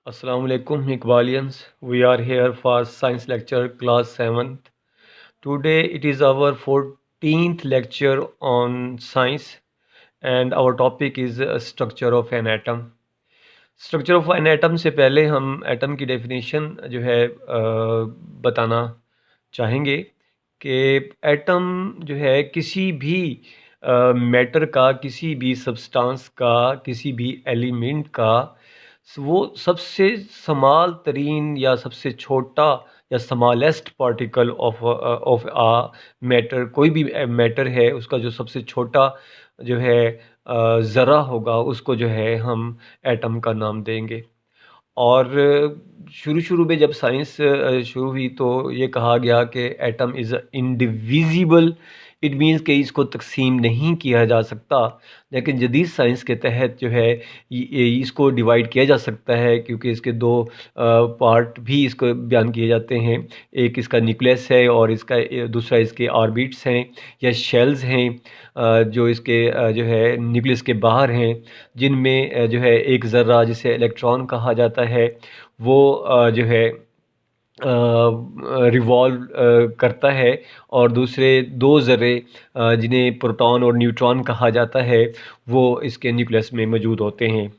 Assalamu alaikum Iqbalians. We are here for science lecture class 7th. Today it is our 14th lecture on science and our topic is structure of an atom. Structure of an atom से पहले हम atom की definition जो है बताना चाहेंगे कि atom जो है किसी भी मैटर का, किसी भी सब्सटेंस का, किसी भी एलिमेंट का वो सबसे स्मॉल तरीन या सबसे छोटा या smallest particle of a matter, कोई भी मैटर है उसका जो सबसे छोटा जो है ज़रा होगा उसको जो है हम एटम का नाम देंगे। और शुरू में जब साइंस शुरू हुई तो ये कहा गया कि atom is indivisible, it means कि इसको तकसीम नहीं किया जा सकता। लेकिन जदीद साइंस के तहत जो है इसको डिवाइड किया जा सकता है, क्योंकि इसके दो पार्ट भी इसको बयान किए जाते हैं। एक इसका न्यूक्लियस है और इसका दूसरा इसके ऑर्बिट्स हैं या शेल्स हैं जो इसके जो है न्यूक्लियस के बाहर हैं, जिनमें जो है एक ज़र्रा जिसे इलेक्ट्रॉन कहा जाता है वो जो है रिवॉल्व करता है, और दूसरे दो ज़र्रे जिन्हें प्रोटॉन और न्यूट्रॉन कहा जाता है वो इसके न्यूक्लियस में मौजूद होते हैं।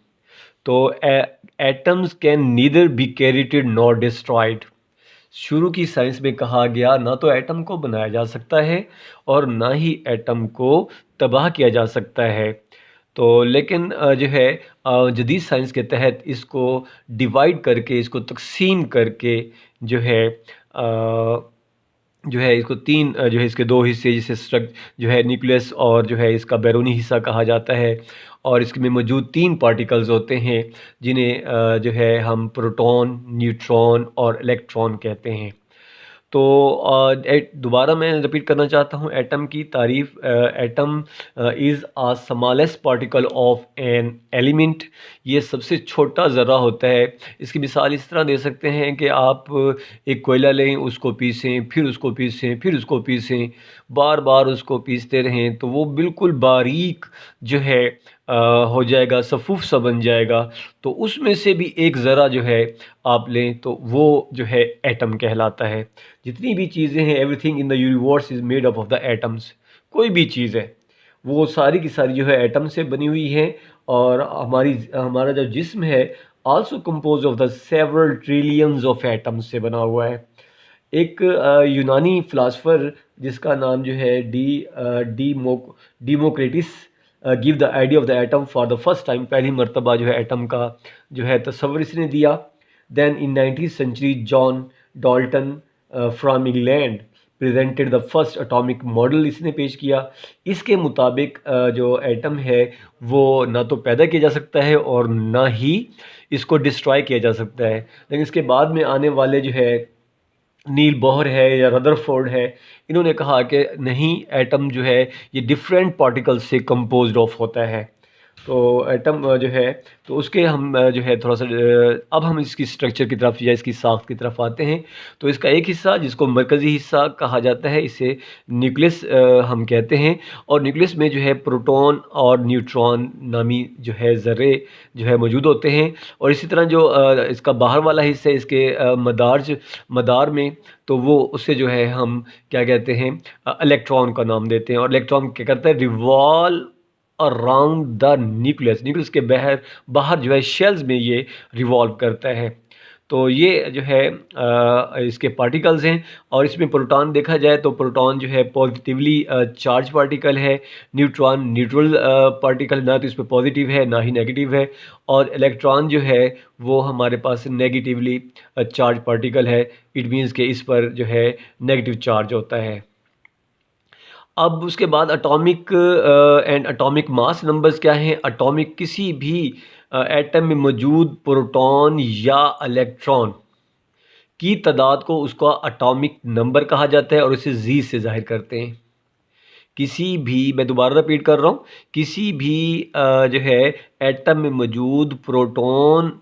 तो atoms can neither be created nor destroyed. शुरू की साइंस में कहा गया ना तो एटम को बनाया जा सकता है और ना ही एटम को तबाह किया जा सकता है। तो लेकिन जो है जदीद साइंस के तहत इसको डिवाइड करके, इसको तकसीम करके जो है इसको तीन जो है इसके दो हिस्से, जिसे जो है न्यूक्लियस और जो है इसका बैरूनी हिस्सा कहा जाता है, और इसमें मौजूद तीन पार्टिकल्स होते हैं जिन्हें जो है हम प्रोटॉन, न्यूट्रॉन और इलेक्ट्रॉन कहते हैं। तो दोबारा मैं रिपीट करना चाहता हूँ एटम की तारीफ़। Atom is a smallest particle of an element. ये सबसे छोटा ज़रा होता है। इसकी मिसाल इस तरह दे सकते हैं कि आप एक कोयला लें, उसको पीसें, फिर उसको पीसें, फिर उसको पीसें, बार बार उसको पीसते रहें तो वो बिल्कुल बारीक जो है हो जाएगा, सफ़ूफ सा बन जाएगा। तो उसमें से भी एक ज़रा जो है आप लें तो वो जो है एटम कहलाता है। जितनी भी चीज़ें हैं, everything in the universe is made up of the atoms. कोई भी चीज़ है वो सारी की सारी जो है एटम से बनी हुई है। और हमारा जो जिस्म है also compose of the several trillions of atoms से बना हुआ है। एक यूनानी फ़िलासफ़र जिसका नाम जो है Democritus give the idea of the atom for the first time, पहली मरतबा जो है एटम का जो है तस्वर इसने दिया। Then in 19th century John Dalton from England presented the first atomic model, इसने पेश किया। इसके मुताबिक जो एटम है वो ना तो पैदा किया जा सकता है और ना ही इसको डिस्ट्रॉय किया जा सकता है। लेकिन इसके बाद में आने वाले जो है नील बोहर है या रदरफोर्ड है, इन्होंने कहा कि नहीं, एटम जो है ये डिफरेंट पार्टिकल्स से कंपोज्ड ऑफ होता है। तो एटम जो है तो उसके हम जो है थोड़ा सा अब हम इसकी स्ट्रक्चर की तरफ या इसकी साख्त की तरफ आते हैं। तो इसका एक हिस्सा जिसको मरकज़ी हिस्सा कहा जाता है, इसे न्यूक्लियस हम कहते हैं। और न्यूक्लियस में जो है प्रोटॉन और न्यूट्रॉन नामी जो है ज़र्रे जो है मौजूद होते हैं। और इसी तरह जो इसका बाहर वाला हिस्सा है, इसके मदार में, तो वो उससे जो है हम क्या कहते हैं, इलेक्ट्रॉन का नाम देते हैं। और इलेक्ट्रॉन क्या करता है, रिवॉल्व अराउंड द न्यूक्लियस के बाहर जो है शेल्स में ये रिवॉल्व करता है। तो ये जो है इसके पार्टिकल्स हैं। और इसमें प्रोटॉन देखा जाए तो प्रोटॉन जो है पॉजिटिवली चार्ज पार्टिकल है, न्यूट्रॉन न्यूट्रल पार्टिकल, ना तो इस पर पॉजिटिव है ना ही नेगेटिव है। और इलेक्ट्रॉन जो है वो हमारे पास नेगेटिवली चार्ज पार्टिकल है। इट मीन्स कि इस पर जो है नेगेटिव चार्ज होता है। अब उसके बाद atomic and atomic mass numbers क्या हैं। एटॉमिक किसी भी एटम में मौजूद प्रोटॉन या इलेक्ट्रॉन की तादाद को उसका एटॉमिक नंबर कहा जाता है और इसे जी से जाहिर करते हैं। किसी भी, मैं दोबारा रिपीट कर रहा हूँ, किसी भी जो है एटम में मौजूद प्रोटॉन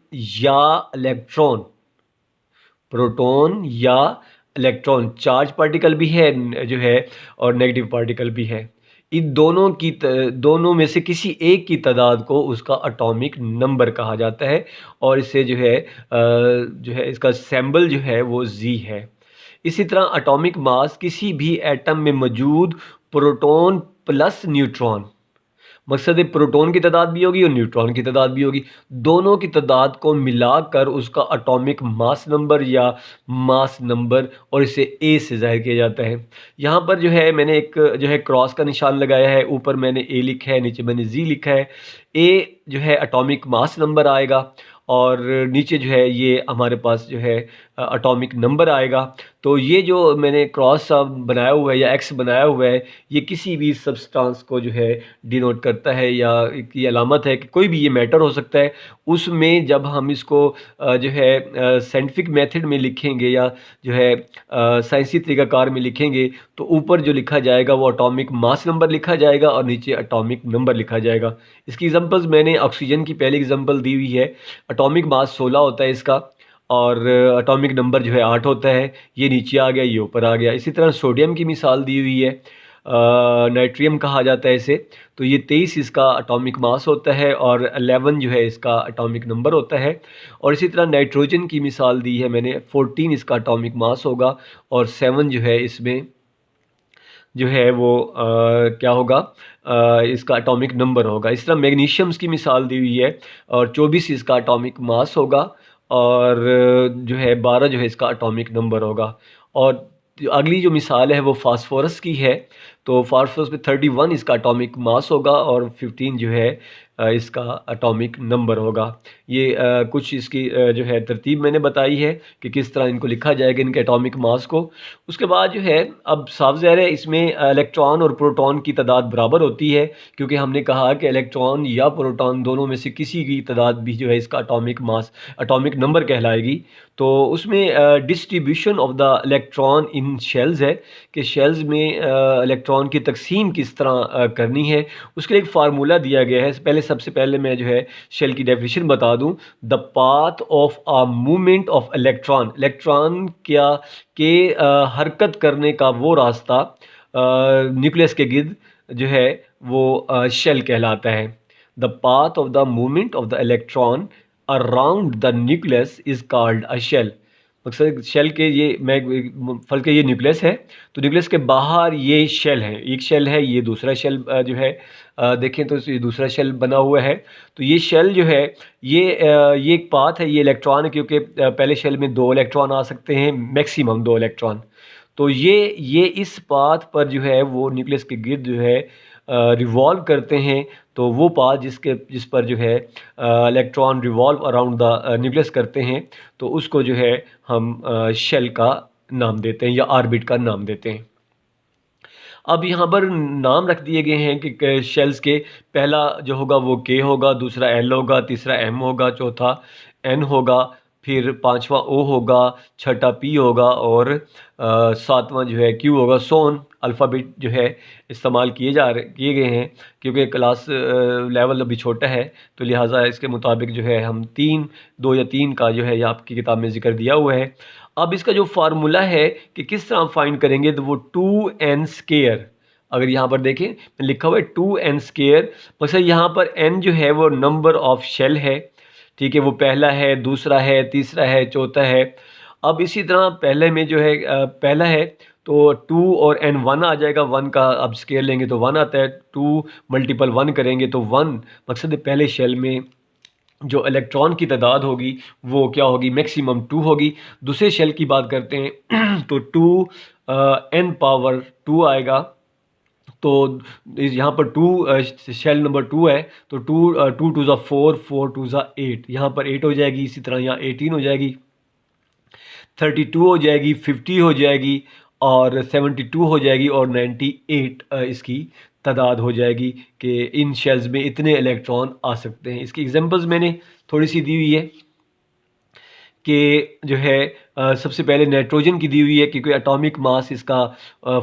या इलेक्ट्रॉन चार्ज पार्टिकल भी है जो है और नेगेटिव पार्टिकल भी है। इन दोनों में से किसी एक की तादाद को उसका एटॉमिक नंबर कहा जाता है, और इससे जो है इसका सिंबल जो है वो जी है। इसी तरह एटॉमिक मास किसी भी एटम में मौजूद प्रोटॉन प्लस न्यूट्रॉन, मकसद है प्रोटॉन की तादाद भी होगी और न्यूट्रॉन की तादाद भी होगी, दोनों की तादाद को मिलाकर उसका एटॉमिक मास नंबर या मास नंबर, और इसे ए से ज़ाहिर किया जाता है। यहाँ पर जो है मैंने एक जो है क्रॉस का निशान लगाया है, ऊपर मैंने ए लिखा है, नीचे मैंने जी लिखा है। ए जो है एटॉमिक मास नंबर आएगा, और नीचे जो है ये हमारे पास जो है एटॉमिक नंबर आएगा। तो ये जो मैंने क्रॉस सा बनाया हुआ है या एक्स बनाया हुआ है, ये किसी भी सब्सटेंस को जो है डिनोट करता है, या की अलामत है कि कोई भी ये मैटर हो सकता है। उसमें जब हम इसको जो है साइंटिफिक मेथड में लिखेंगे या जो है साइंसी तरीक़ाकार में लिखेंगे, तो ऊपर जो लिखा जाएगा वो एटॉमिक मास नंबर लिखा जाएगा और नीचे एटॉमिक नंबर लिखा जाएगा। इसकी एग्जांपल्स मैंने ऑक्सीजन की पहली एग्जांपल दी हुई है, एटॉमिक मास 16 होता है इसका, और एटॉमिक नंबर जो है 8 होता है। ये नीचे आ गया, ये ऊपर आ गया। इसी तरह सोडियम की मिसाल दी हुई है, नाइट्रियम कहा जाता है इसे, तो ये 23 इसका एटॉमिक मास होता है और 11 जो है इसका एटॉमिक नंबर होता है। और इसी तरह नाइट्रोजन की मिसाल दी है मैंने, 14 इसका एटॉमिक मास होगा और 7 जो है इसमें जो है वो क्या होगा, इसका एटॉमिक नंबर होगा। इस तरह मैग्नीशियम्स की मिसाल दी हुई है और 24 इसका एटॉमिक मास होगा, और जो है 12 जो है इसका एटॉमिक नंबर होगा। और अगली जो मिसाल है वो फास्फोरस की है, तो फास्फोरस में 31 इसका एटॉमिक मास होगा और 15 जो है इसका एटॉमिक नंबर होगा। ये कुछ इसकी जो है तरतीब मैंने बताई है कि किस तरह इनको लिखा जाएगा, इनके एटॉमिक मास को। उसके बाद जो है अब साफ ज़ाहिर है इसमें इलेक्ट्रॉन और प्रोटॉन की तादाद बराबर होती है, क्योंकि हमने कहा कि इलेक्ट्रॉन या प्रोटॉन दोनों में से किसी की तादाद भी जो है इसका एटॉमिक नंबर कहलाएगी। तो उसमें distribution of the electron in shells है कि शेल्स में इलेक्ट्रॉन की तकसीम किस तरह करनी है, उसके लिए एक फार्मूला दिया गया है। सबसे पहले मैं जो है शेल की डेफिनेशन बता दूं। The path of a movement of electron, electron क्या के हरकत करने का वो रास्ता न्यूक्लियस के गिर्द जो है वो शेल कहलाता है। The path of the movement of the electron around the nucleus is called a shell. मकसद शेल के ये फर्ज के ये न्यूक्लियस है, तो न्यूक्लियस के बाहर ये शेल है, एक शेल है, ये दूसरा शेल जो है देखें तो ये दूसरा शेल बना हुआ है। तो ये शेल जो है ये एक पाथ है, ये इलेक्ट्रॉन है, क्योंकि पहले शेल में 2 इलेक्ट्रॉन आ सकते हैं, मैक्सिमम 2 इलेक्ट्रॉन। तो ये इस पाथ पर जो है वो न्यूक्लियस के गिर्द जो है रिवॉल्व करते हैं। तो वो पाथ जिस पर जो है electron revolve around the nucleus करते हैं, तो उसको जो है हम शेल का नाम देते हैं या ऑर्बिट का नाम देते हैं। अब यहाँ पर नाम रख दिए गए हैं कि शेल्स के, पहला जो होगा वो के होगा, दूसरा एल होगा, तीसरा एम होगा, चौथा एन होगा, फिर पांचवा ओ होगा, छठा पी होगा और सातवां जो है क्यू होगा। सोन अल्फ़ाबेट जो है इस्तेमाल किए गए हैं, क्योंकि क्लास लेवल अभी छोटा है, तो लिहाजा इसके मुताबिक जो है हम 2 या 3 का जो है ये आपकी किताब में ज़िक्र दिया हुआ है। अब इसका जो फार्मूला है कि किस तरह फाइंड करेंगे, तो वो 2n²। अगर यहाँ पर देखें लिखा हुआ है 2n², मतलब यहाँ पर n जो है वो नंबर ऑफ शेल है, ठीक है, वो पहला है, दूसरा है, तीसरा है, चौथा है। अब इसी तरह पहले में जो है पहला है तो 2 और n 1 आ जाएगा, 1 का अब स्केयर लेंगे तो 1 आता है, 2 मल्टीपल 1 करेंगे तो 1। मकसद है पहले शेल में जो इलेक्ट्रॉन की तादाद होगी वो क्या होगी, मैक्सिमम 2 होगी। दूसरे शेल की बात करते हैं तो 2 n पावर 2 आएगा। तो यहाँ पर 2 शेल नंबर 2 है, तो 2 2 4, 4 2 8, यहाँ पर 8 हो जाएगी। इसी तरह यहाँ 18 हो जाएगी, 32 हो जाएगी, 50 हो जाएगी और 72 हो जाएगी और 98 इसकी तादाद हो जाएगी कि इन शेल्स में इतने इलेक्ट्रॉन आ सकते हैं। इसकी एग्जांपल्स मैंने थोड़ी सी दी हुई है कि जो है सबसे पहले नाइट्रोजन की दी हुई है, क्योंकि एटॉमिक मास इसका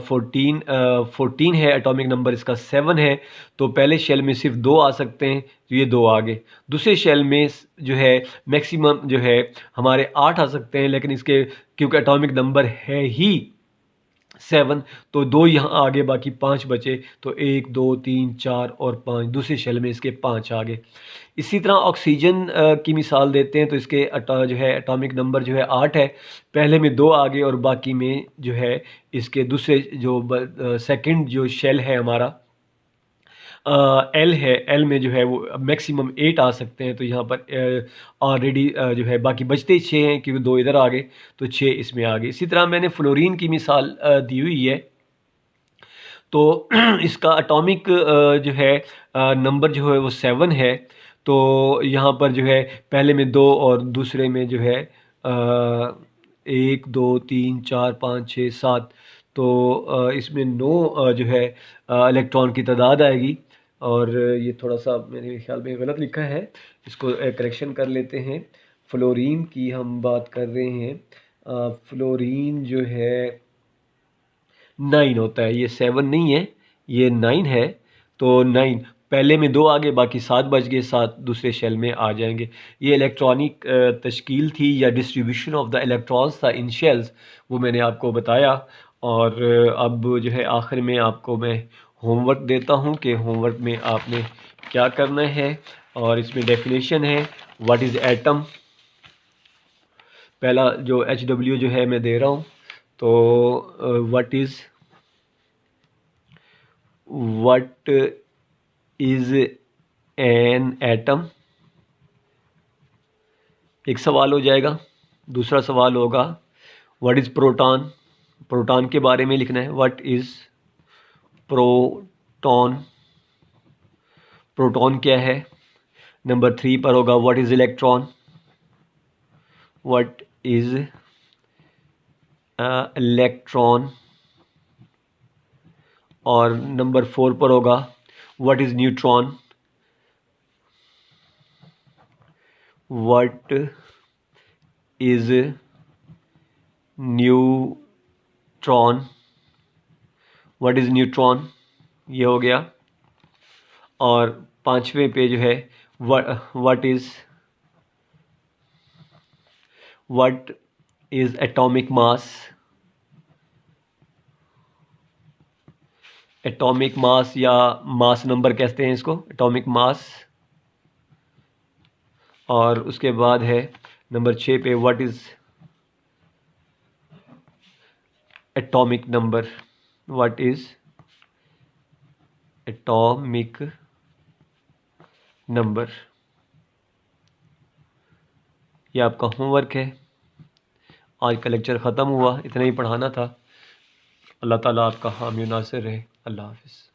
14 है, एटॉमिक नंबर इसका 7 है। तो पहले शेल में सिर्फ 2 आ सकते हैं, तो ये 2 आ गए। दूसरे शेल में जो है मैक्सिमम जो है हमारे 8 आ सकते हैं, लेकिन इसके क्योंकि एटॉमिक नंबर है ही 7, तो 2 यहाँ आगे, बाकी 5 बचे, तो 1 2 3 4 और 5, दूसरी शेल में इसके 5 आ गए। इसी तरह ऑक्सीजन की मिसाल देते हैं, तो इसके जो है एटॉमिक नंबर जो है 8 है, पहले में 2 आ गए और बाकी में जो है इसके दूसरे जो सेकंड जो शेल है हमारा एल है, एल में जो है वो मैक्सिमम 8 आ सकते हैं, तो यहाँ पर ऑलरेडी जो है बाकी बचते 6 हैं, क्योंकि 2 इधर आ गए, तो 6 इसमें आ गए। इसी तरह मैंने फ्लोरीन की मिसाल दी हुई है, तो इसका एटॉमिक जो है नंबर जो है वो 7 है। तो यहाँ पर जो है पहले में 2 और दूसरे में जो है 1 2 3 4 5 6 7, तो इसमें 9 जो है इलेक्ट्रॉन की तादाद आएगी। और ये थोड़ा सा मेरे ख्याल में गलत लिखा है, इसको करेक्शन कर लेते हैं। फ्लोरीन की हम बात कर रहे हैं, फ्लोरीन जो है 9 होता है, ये 7 नहीं है, ये 9 है। तो 9 पहले में 2 आगे, बाकी 7 बच गए, 7 दूसरे शेल में आ जाएंगे। ये इलेक्ट्रॉनिक तश्कील थी या डिस्ट्रीब्यूशन ऑफ द इलेक्ट्रॉन्स था इन शेल्स, वो मैंने आपको बताया। और अब जो है आखिर में आपको मैं होमवर्क देता हूँ कि होमवर्क में आपने क्या करना है। और इसमें डेफिनेशन है, व्हाट इज़ एटम। पहला जो HW जो है मैं दे रहा हूँ, तो व्हाट इज़ एन एटम, एक सवाल हो जाएगा। दूसरा सवाल होगा व्हाट इज़ प्रोटॉन, प्रोटॉन के बारे में लिखना है, व्हाट इज़ प्रोटॉन, प्रोटॉन क्या है। नंबर 3 पर होगा what is electron, what is electron. और नंबर 4 पर होगा what is neutron, what is neutron, what is neutron, ये हो गया। और 5वें पे जो है what is atomic mass, atomic mass या मास नंबर कहते हैं इसको, एटॉमिक मास। और उसके बाद है नंबर 6 पे what is atomic number, what is atomic number. ये आपका होमवर्क है। आज का लेक्चर ख़त्म हुआ, इतना ही पढ़ाना था। अल्लाह ताला आपका हामी नासिर रहे। अल्लाह हाफ़िज़।